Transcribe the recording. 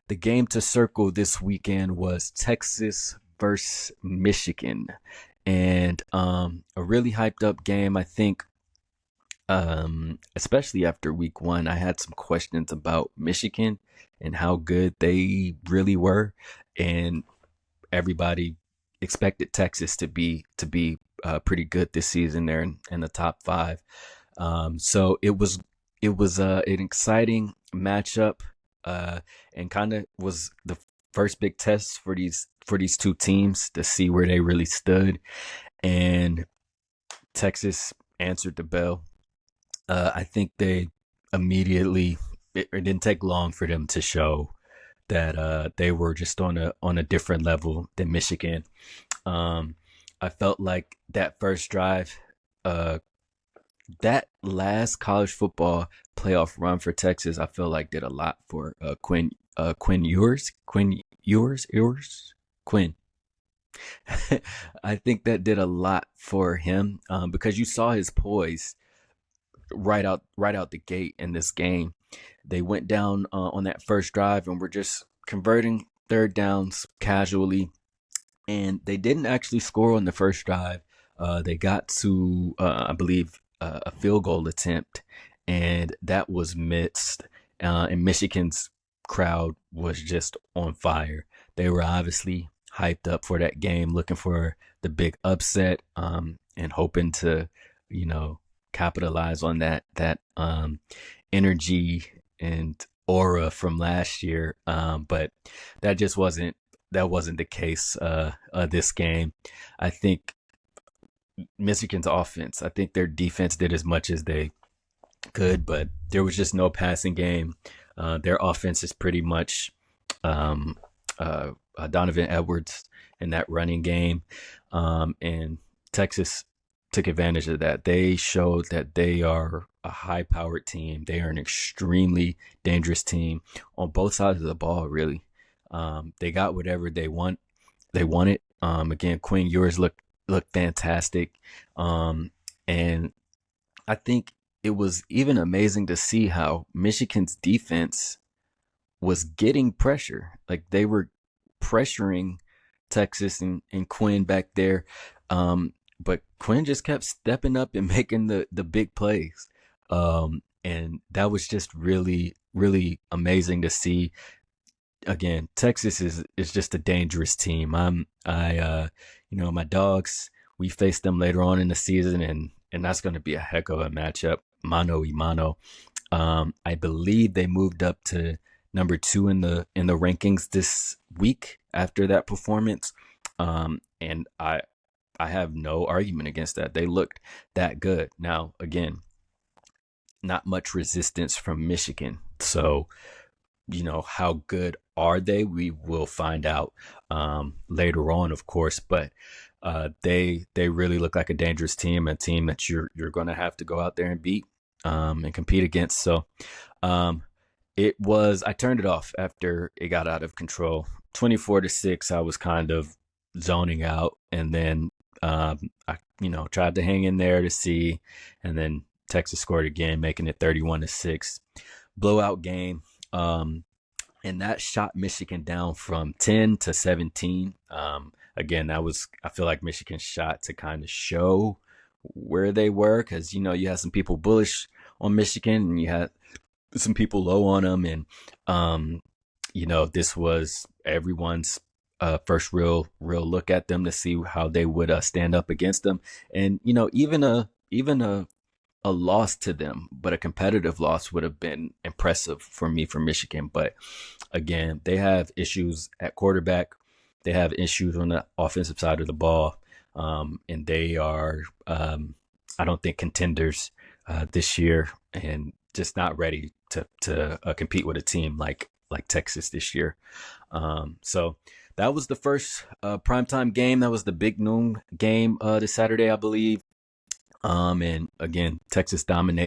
The game to circle this weekend was Texas versus Michigan, and a really hyped up game. I think, especially after week one, I had some questions about Michigan and how good they really were, and everybody expected Texas to be pretty good this season. They're in the top five. So it was an exciting matchup, uh, and kind of was the first big test for these two teams to see where they really stood. And Texas answered the bell. I think they immediately it didn't take long for them to show that they were just on a different level than Michigan. Um, I felt like that first drive, uh, that last college football playoff run for Texas, I feel like did a lot for Quinn. I think that did a lot for him, because you saw his poise right out the gate in this game. They went down on that first drive and were just converting third downs casually, and they didn't actually score on the first drive. They got to, I believe, a field goal attempt, and that was missed. And Michigan's crowd was just on fire. They were obviously hyped up for that game, looking for the big upset, and hoping to, you know, capitalize on that energy and aura from last year. But that just wasn't the case this game. I think Michigan's offense, I think their defense did as much as they could, but there was just no passing game. Their offense is pretty much um, Donovan Edwards in that running game. And Texas took advantage of that. They showed that they are a high powered team. They are an extremely dangerous team on both sides of the ball, really. They got whatever they wanted. Again, Quinn Ewers looked fantastic. And I think it was even amazing to see how Michigan's defense was getting pressure. Like they were pressuring Texas and Quinn back there. But Quinn just kept stepping up and making the big plays. And that was just really, really amazing to see. Again, Texas is just a dangerous team. My dogs, we face them later on in the season, and that's going to be a heck of a matchup, mano y mano. I believe they moved up to number two in the rankings this week after that performance. And I have no argument against that. They looked that good. Now, again, not much resistance from Michigan. So, how good are they? We will find out later on, of course. But they really look like a dangerous team, a team that you're going to have to go out there and beat, and compete against. So um, I turned it off after it got out of control. 24-6, I was kind of zoning out, and then I tried to hang in there to see, and then Texas scored again, making it 31-6. Blowout game. And that shot Michigan down from 10 to 17. Again, I feel like Michigan's shot to kind of show where they were, because you had some people bullish on Michigan and you had some people low on them, and this was everyone's first real look at them to see how they would stand up against them. And even a loss to them, but a competitive loss would have been impressive for me for Michigan. But again, they have issues at quarterback. They have issues on the offensive side of the ball. And they are, I don't think, contenders this year, and just not ready to compete with a team like Texas this year. So that was the first primetime game. That was the big noon game this Saturday, I believe. And again, Texas dominated.